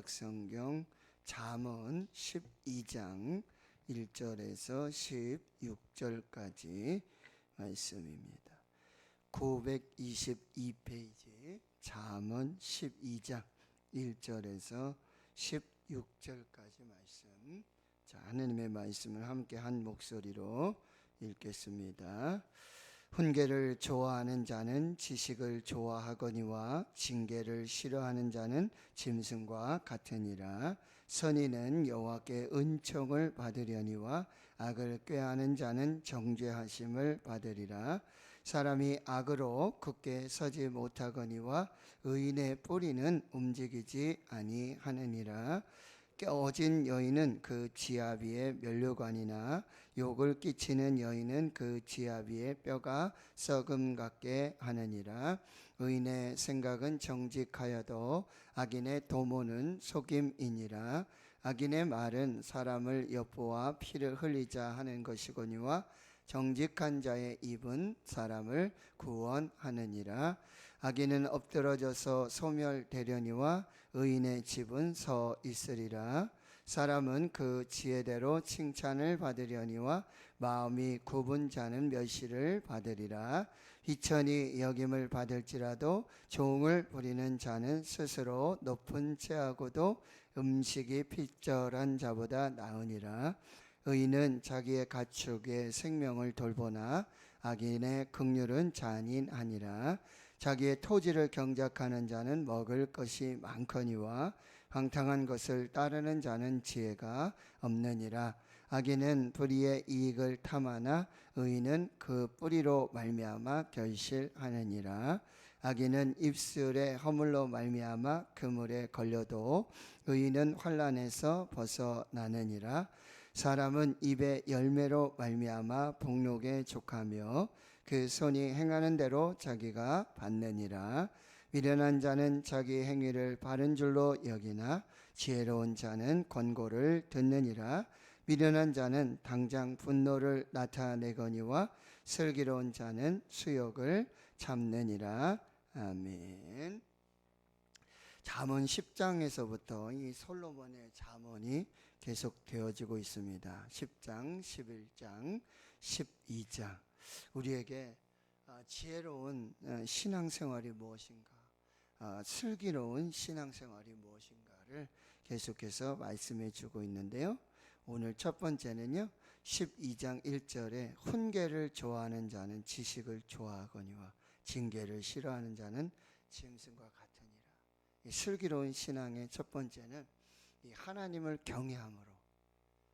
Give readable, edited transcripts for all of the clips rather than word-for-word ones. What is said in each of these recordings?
구약성경 잠언 12장 1절에서 16절까지 말씀입니다. 922페이지 잠언 12장 1절에서 16절까지 말씀. 자, 하느님의 말씀을 함께 한 목소리로 읽겠습니다. 훈계를 좋아하는 자는 지식을 좋아하거니와 징계를 싫어하는 자는 짐승과 같으니라. 선인은 여호와께 은총을 받으려니와 악을 꾀하는 자는 정죄하심을 받으리라. 사람이 악으로 굳게 서지 못하거니와 의인의 뿌리는 움직이지 아니하느니라. 깨어진 여인은 그 지압 위에 면류관이나 욕을 끼치는 여인은 그 지압 위에 뼈가 썩음 같게 하느니라. 의인의 생각은 정직하여도 악인의 도모는 속임이니라. 악인의 말은 사람을 엿보아 피를 흘리자 하는 것이거니와 정직한 자의 입은 사람을 구원하느니라. 악인은 엎드러져서 소멸되려니와 의인의 집은 서 있으리라. 사람은 그 지혜대로 칭찬을 받으려니와 마음이 굽은 자는 멸시를 받으리라. 희천이 여김을 받을지라도 종을 부리는 자는 스스로 높은 채하고도 음식이 필절한 자보다 나으니라. 의인은 자기의 가축의 생명을 돌보나 악인의 긍휼은 잔인하니라. 자기의 토지를 경작하는 자는 먹을 것이 많거니와 방탕한 것을 따르는 자는 지혜가 없느니라. 악인은 불의의 이익을 탐하나 의인은 그 뿌리로 말미암아 결실하느니라. 악인은 입술의 허물로 말미암아 그물에 걸려도 의인은 환난에서 벗어나느니라. 사람은 입의 열매로 말미암아 복록에 족하며 그 손이 행하는 대로 자기가 받느니라. 미련한 자는 자기 행위를 바른 줄로 여기나 지혜로운 자는 권고를 듣느니라. 미련한 자는 당장 분노를 나타내거니와 슬기로운 자는 수욕을 참느니라. 아멘. 잠언 10장에서부터 이 솔로몬의 잠언이 계속 되어지고 있습니다. 10장, 11장, 12장. 우리에게 지혜로운 신앙생활이 무엇인가, 슬기로운 신앙생활이 무엇인가를 계속해서 말씀해 주고 있는데요. 오늘 첫 번째는요, 12장 1절에 훈계를 좋아하는 자는 지식을 좋아하거니와 징계를 싫어하는 자는 짐승과 같으니라. 이 슬기로운 신앙의 첫 번째는 이 하나님을 경외함으로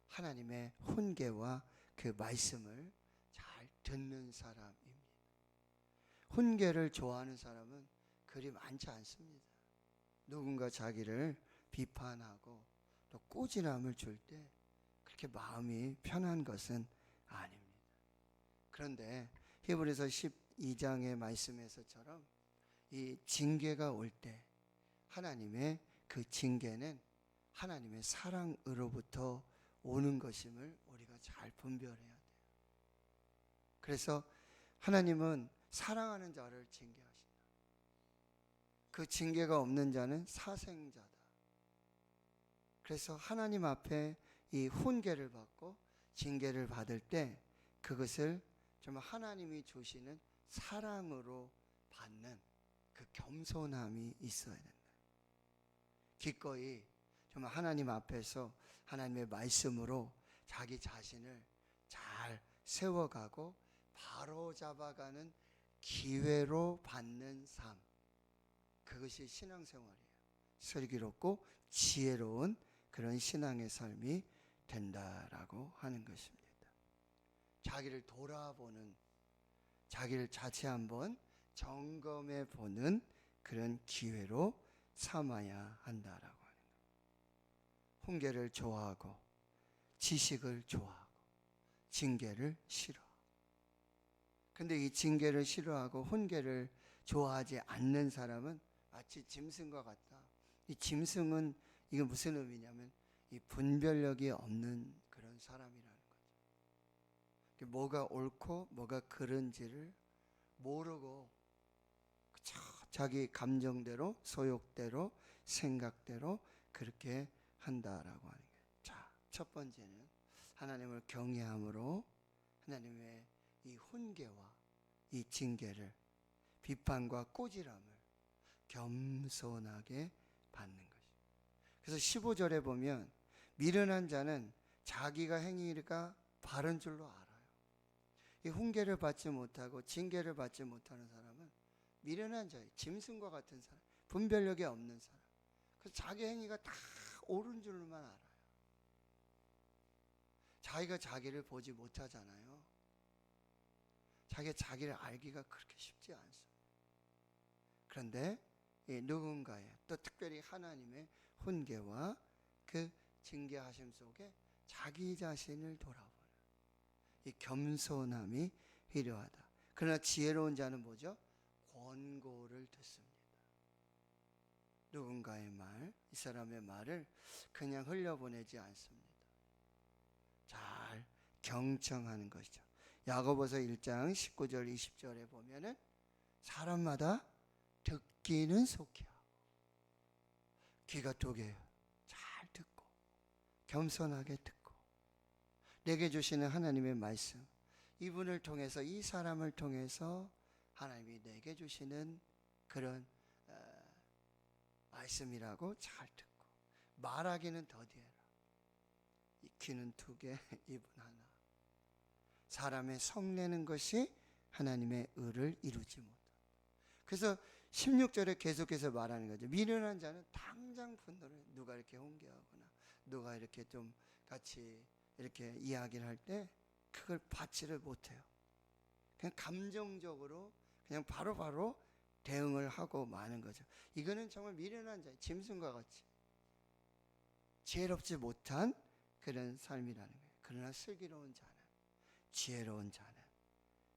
하나님의 훈계와 그 말씀을 잘 듣는 사람입니다. 훈계를 좋아하는 사람은 그리 많지 않습니다. 누군가 자기를 비판하고 또 꾸지람을 줄 때 그렇게 마음이 편한 것은 아닙니다. 그런데 히브리서 12장의 말씀에서처럼 이 징계가 올 때 하나님의 그 징계는 하나님의 사랑으로부터 오는 것임을 우리가 잘 분별해야 돼요. 그래서 하나님은 사랑하는 자를 징계하신다. 그 징계가 없는 자는 사생자다. 그래서 하나님 앞에 이 훈계를 받고 징계를 받을 때 그것을 정말 하나님이 주시는 사랑으로 받는 그 겸손함이 있어야 된다. 기꺼이 정말 하나님 앞에서 하나님의 말씀으로 자기 자신을 잘 세워가고 바로 잡아가는 기회로 받는 삶, 그것이 신앙생활이에요. 슬기롭고 지혜로운 그런 신앙의 삶이 된다라고 하는 것입니다. 자기를 돌아보는, 자기를 자체 한번 점검해 보는 그런 기회로 삼아야 한다라고 하는 거예요. 훈계를 좋아하고 지식을 좋아하고 징계를 싫어하고. 근데 이 징계를 싫어하고 훈계를 좋아하지 않는 사람은 마치 짐승과 같다. 이 짐승은 이게 무슨 의미냐면 이 분별력이 없는 그런 사람이라는 거죠. 뭐가 옳고 뭐가 그른지를 모르고 자기 감정대로, 소욕대로, 생각대로 그렇게 한다라고 하는 거예요. 자, 첫 번째는 하나님을 경외함으로 하나님의 이 훈계와 이 징계를, 비판과 꼬지람을 겸손하게 받는 것이죠. 그래서 15절에 보면 미련한 자는 자기가 행위가 바른 줄로 알아요. 이 훈계를 받지 못하고 징계를 받지 못하는 사람은 미련한 자예요. 짐승과 같은 사람, 분별력이 없는 사람. 그래서 자기 행위가 다 옳은 줄만 알아요. 자기가 자기를 보지 못하잖아요. 자기가 자기를 알기가 그렇게 쉽지 않습니다. 그런데 누군가의, 또 특별히 하나님의 훈계와 그 징계하심 속에 자기 자신을 돌아보는 이 겸손함이 필요하다. 그러나 지혜로운 자는 뭐죠? 권고를 듣습니다. 누군가의 말, 이 사람의 말을 그냥 흘려보내지 않습니다. 잘 경청하는 것이죠. 야고보서 1장 19절 20절에 보면은 사람마다 듣기는 속히 하고 귀가 두 개예요. 잘 듣고 겸손하게 듣고 내게 주시는 하나님의 말씀, 이분을 통해서, 이 사람을 통해서 하나님이 내게 주시는 그런 말씀이라고 잘 듣고 말하기는 더디해라. 귀는 두 개, 입은 하나. 사람의 성내는 것이 하나님의 의를 이루지 못한다. 그래서 16절에 계속해서 말하는 거죠. 미련한 자는 당장 분노를, 누가 이렇게 훈계하거나 누가 이렇게 좀 같이 이렇게 이야기를 할 때 그걸 받지를 못해요. 그냥 감정적으로 그냥 바로바로 대응을 하고 마는 거죠. 이거는 정말 미련한 자, 짐승과 같이 지혜롭지 못한 그런 삶이라는 거예요. 그러나 슬기로운 자는, 지혜로운 자는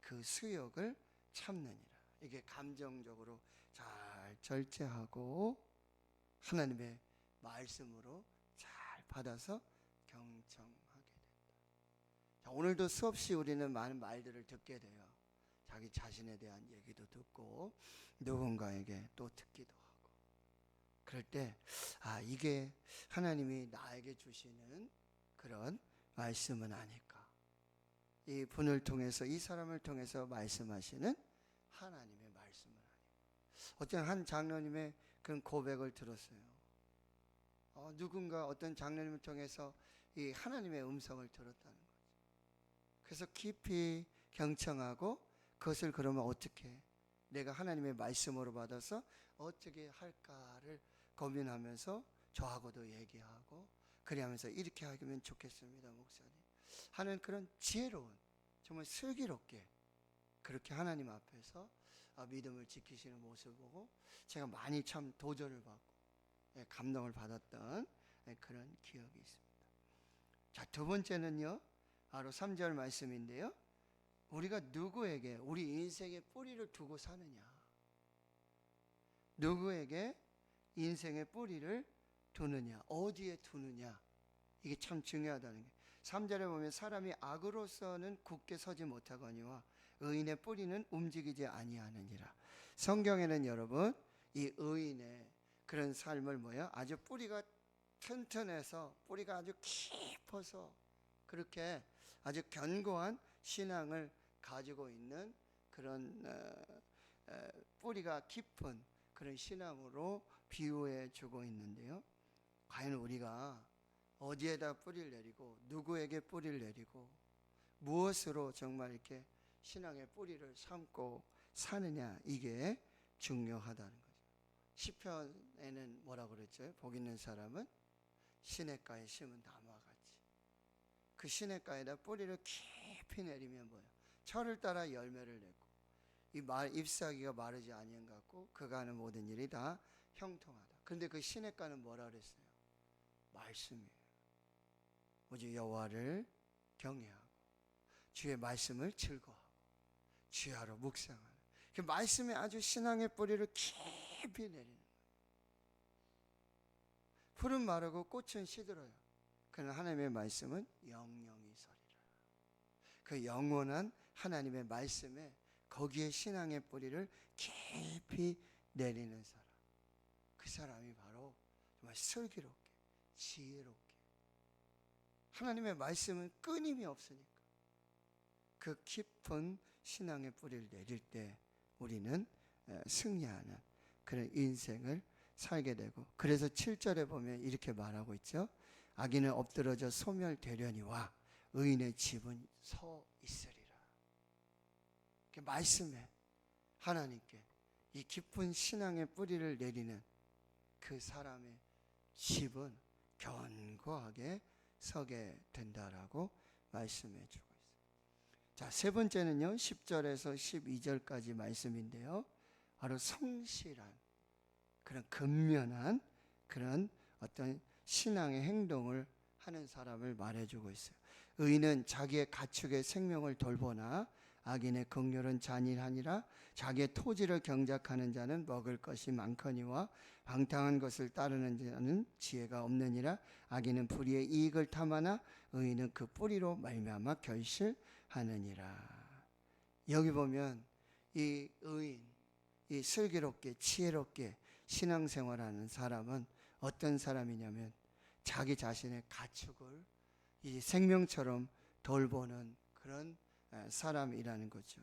그 수욕을 참느니라. 이게 감정적으로 잘 절제하고 하나님의 말씀으로 잘 받아서 경청하게 된다. 자, 오늘도 수없이 우리는 많은 말들을 듣게 돼요. 자기 자신에 대한 얘기도 듣고 누군가에게 또 듣기도 하고, 그럴 때 이게 하나님이 나에게 주시는 그런 말씀은 아닐까. 이 분을 통해서, 이 사람을 통해서 말씀하시는 하나님의 말씀은 아닐까. 어떤 한 장로님의 그런 고백을 들었어요. 누군가 어떤 장로님을 통해서 이 하나님의 음성을 들었다는 거죠. 그래서 깊이 경청하고 그것을 그러면 어떻게 내가 하나님의 말씀으로 받아서 어떻게 할까를 고민하면서 저하고도 얘기하고 그래하면서 이렇게 하면 좋겠습니다, 목사님 하는 그런 지혜로운, 정말 슬기롭게 그렇게 하나님 앞에서 믿음을 지키시는 모습을 보고 제가 많이 참 도전을 받고 감동을 받았던 그런 기억이 있습니다. 자, 두 번째는요, 바로 3절 말씀인데요, 우리가 누구에게 우리 인생의 뿌리를 두고 사느냐, 누구에게 인생의 뿌리를 두느냐, 어디에 두느냐, 이게 참 중요하다는 게 3절에 보면 사람이 악으로서는 굳게 서지 못하거니와 의인의 뿌리는 움직이지 아니하느니라. 성경에는 여러분 이 의인의 그런 삶을 아주 뿌리가 튼튼해서 뿌리가 아주 깊어서 그렇게 아주 견고한 신앙을 가지고 있는 그런 뿌리가 깊은 그런 신앙으로 비유해 주고 있는데요, 과연 우리가 어디에다 뿌리를 내리고 누구에게 뿌리를 내리고 무엇으로 정말 이렇게 신앙의 뿌리를 삼고 사느냐, 이게 중요하다는 거죠. 시편에는 뭐라고 그랬죠? 복 있는 사람은 시냇가에 심은 나무와 같이, 그 시냇가에다 뿌리를 깊이 내리면 철을 따라 열매를 내고 잎사귀가 마르지 아니한 것 같고 그가 하는 모든 일이 다 형통하다. 그런데 그 시냇가는 뭐라 그랬어요? 말씀이에요. 오직 여호와를 경외하고 주의 말씀을 즐거워하고 주야로 묵상하는 그 말씀에 아주 신앙의 뿌리를 깊이 내리는 거예요. 풀은 마르고 꽃은 시들어요. 그러나 하나님의 말씀은 영영이 서리라. 그 영원한 하나님의 말씀에 거기에 신앙의 뿌리를 깊이 내리는 사람, 그 사람이 바로 정말 슬기롭게 지혜롭게. 하나님의 말씀은 끊임이 없으니까 그 깊은 신앙의 뿌리를 내릴 때 우리는 승리하는 그런 인생을 살게 되고, 그래서 7절에 보면 이렇게 말하고 있죠. 악인은 엎드러져 소멸되려니와 의인의 집은 서 있으리라. 이렇게 말씀에 하나님께 이 깊은 신앙의 뿌리를 내리는 그 사람의 집은 견고하게 서게 된다라고 말씀해 주고 있습니다. 자, 세 번째는요, 10절에서 12절까지 말씀인데요, 바로 성실한 그런 근면한 그런 어떤 신앙의 행동을 하는 사람을 말해주고 있어요. 의인은 자기의 가축의 생명을 돌보나 악인의 긍휼은 잔인하니라. 자기의 토지를 경작하는 자는 먹을 것이 많거니와 방탕한 것을 따르는 자는 지혜가 없느니라. 악인은 불의의 이익을 탐하나 의인은 그 뿌리로 말미암아 결실하느니라. 여기 보면 이 의인, 이 슬기롭게 지혜롭게 신앙생활하는 사람은 어떤 사람이냐면 자기 자신의 가축을 이 생명처럼 돌보는 그런 사람이라는 거죠.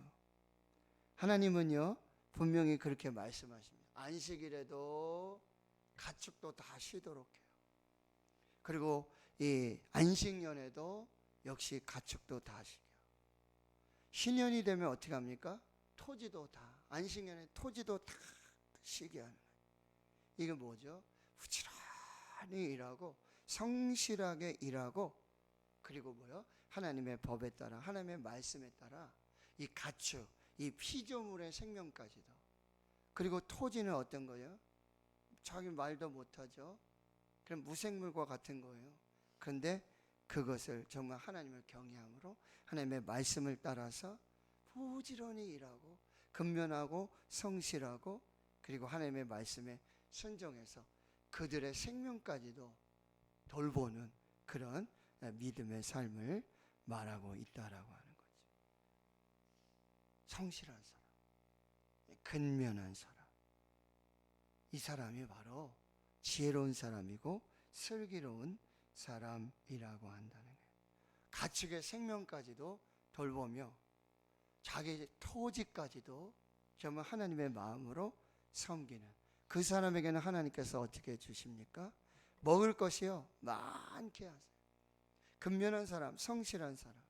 하나님은요 분명히 그렇게 말씀하십니다. 안식일에도 가축도 다 쉬도록 해요. 그리고 이 안식년에도 역시 가축도 다 쉬게. 신년이 되면 어떻게 합니까? 토지도 다, 안식년에 토지도 다 쉬게 하는 거예요. 이게 뭐죠? 부지런히 일하고 성실하게 일하고, 그리고 뭐요? 하나님의 법에 따라, 하나님의 말씀에 따라 이 가축, 이 피조물의 생명까지도. 그리고 토지는 어떤 거예요? 자기 말도 못하죠. 그럼 무생물과 같은 거예요. 그런데 그것을 정말 하나님을 경외함으로 하나님의 말씀을 따라서 부지런히 일하고 근면하고 성실하고, 그리고 하나님의 말씀에 순종해서 그들의 생명까지도 돌보는 그런 믿음의 삶을 말하고 있다라고 하는 거죠. 성실한 사람, 근면한 사람, 이 사람이 바로 지혜로운 사람이고 슬기로운 사람이라고 한다는 거예요. 가축의 생명까지도 돌보며 자기 토지까지도 정말 하나님의 마음으로 섬기는 그 사람에게는 하나님께서 어떻게 해주십니까? 먹을 것이요 많게 하세요. 근면한 사람, 성실한 사람,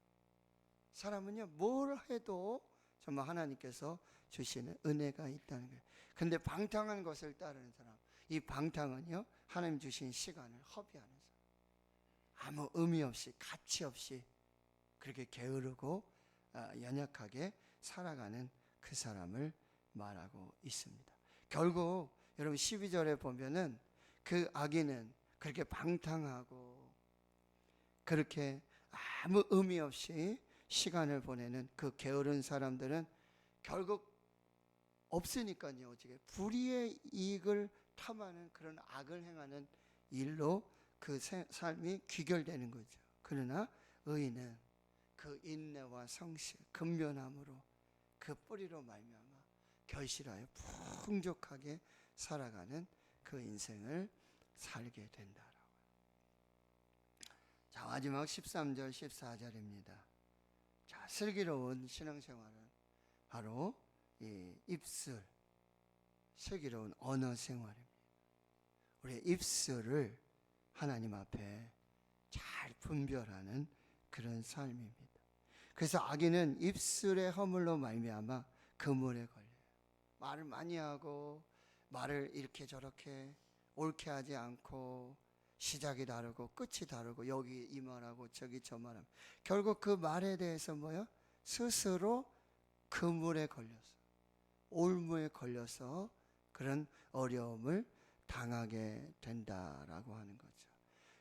사람은요 뭘 해도 정말 하나님께서 주시는 은혜가 있다는 거예요. 그런데 방탕한 것을 따르는 사람, 이 방탕은요 하나님 주신 시간을 허비하는 사람, 아무 의미 없이 가치 없이 그렇게 게으르고 연약하게 살아가는 그 사람을 말하고 있습니다. 결국 여러분 12절에 보면은 그 악인은 그렇게 방탕하고 그렇게 아무 의미 없이 시간을 보내는 그 게으른 사람들은 결국 없으니까요, 어떻게 불의의 이익을 탐하는 그런 악을 행하는 일로 그 삶이 귀결되는 거죠. 그러나 의인은 그 인내와 성실, 근면함으로 그 뿌리로 말미암아 결실하여 풍족하게 살아가는 그 인생을 살게 된다라고. 자, 마지막 13절 14절입니다. 자, 슬기로운 신앙생활은 바로 이 입술, 슬기로운 언어 생활입니다. 우리의 입술을 하나님 앞에 잘 분별하는 그런 삶입니다. 그래서 악인은 입술의 허물로 말미암아 그물에 걸려요. 말을 많이 하고 말을 이렇게 저렇게 옳게 하지 않고 시작이 다르고 끝이 다르고 여기 이 말하고 저기 저 말하고 결국 그 말에 대해서 뭐요? 스스로 그물에 걸려서 올무에 걸려서 그런 어려움을 당하게 된다라고 하는 거죠.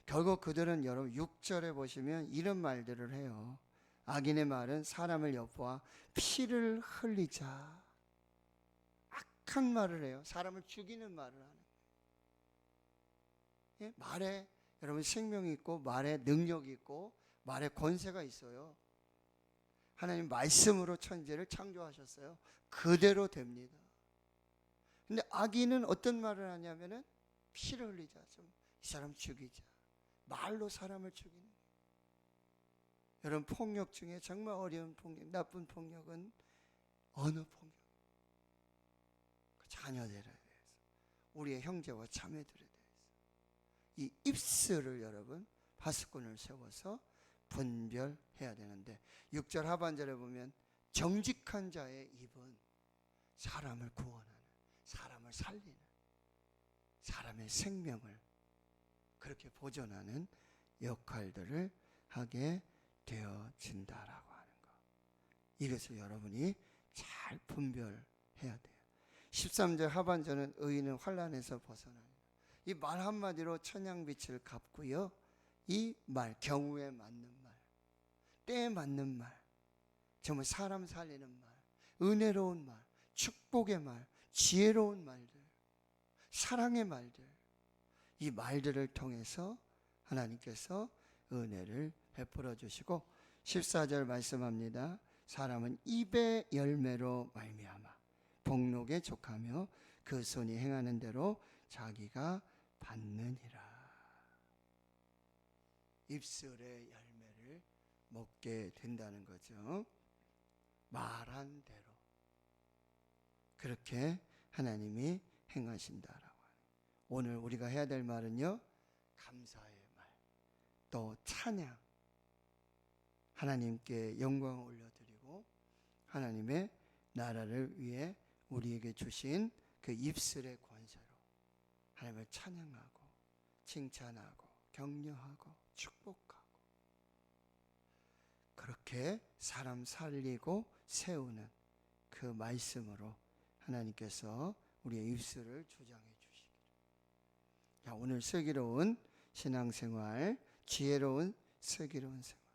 결국 그들은 여러분 6절에 보시면 이런 말들을 해요. 악인의 말은 사람을 엿보아 피를 흘리자. 악한 말을 해요. 사람을 죽이는 말을 하는 거예요. 예? 말에 여러분 생명이 있고 말에 능력이 있고 말에 권세가 있어요. 하나님 말씀으로 천지를 창조하셨어요. 그대로 됩니다. 근데 악인은 어떤 말을 하냐면은 피를 흘리자. 좀 이 사람 죽이자. 말로 사람을 죽이는 거예요. 여러분, 폭력 중에 정말 어려운 폭력, 나쁜 폭력은 어느 폭력? 그 자녀들에 대해서, 우리의 형제와 자매들에 대해서 이 입술을 여러분 파수꾼을 세워서 분별해야 되는데, 6절 하반절에 보면 정직한 자의 입은 사람을 구원하는, 사람을 살리는, 사람의 생명을 그렇게 보존하는 역할들을 하게 되어진다라고 하는 것. 이것을 여러분이 잘 분별해야 돼요. 13절 하반절은 의인은 환난에서 벗어나는, 이 말 한마디로 천냥빛을 갚고요, 이 말, 경우에 맞는 말, 때에 맞는 말, 정말 사람 살리는 말, 은혜로운 말, 축복의 말, 지혜로운 말들, 사랑의 말들, 이 말들을 통해서 하나님께서 은혜를 베풀어 주시고, 14절 말씀합니다. 사람은 입의 열매로 말미암아 복록에 족하며 그 손이 행하는 대로 자기가 받느니라. 입술의 열매를 먹게 된다는 거죠. 말한 대로 그렇게 하나님이 행하신다라고 하는. 오늘 우리가 해야 될 말은요, 감사의 말, 또 찬양, 하나님께 영광을 올려드리고 하나님의 나라를 위해 우리에게 주신 그 입술의 권세로 하나님을 찬양하고 칭찬하고 격려하고 축복하고, 그렇게 사람 살리고 세우는 그 말씀으로 하나님께서 우리의 입술을 주장해 주시기를. 자, 오늘 슬기로운 신앙생활, 지혜로운 슬기로운 생활,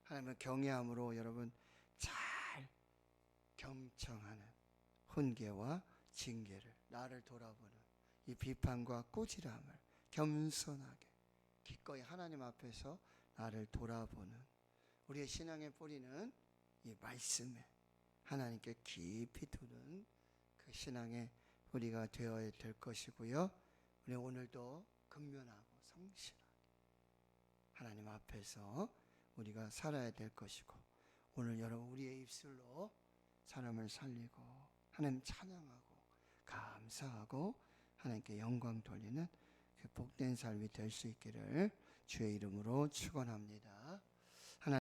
하나님을 경외함으로 여러분 잘 경청하는 훈계와 징계를, 나를 돌아보는 이 비판과 꾸지람을 겸손하게 기꺼이 하나님 앞에서 나를 돌아보는 우리의 신앙의 뿌리는 이 말씀에 하나님께 깊이 두는 그 신앙의 뿌리가 되어야 될 것이고요. 우리 오늘도 근면하고 성실하게 하나님 앞에서 우리가 살아야 될 것이고, 오늘 여러분 우리의 입술로 사람을 살리고 하나님 찬양하고 감사하고 하나님께 영광 돌리는 그 복된 삶이 될 수 있기를 주의 이름으로 축원합니다.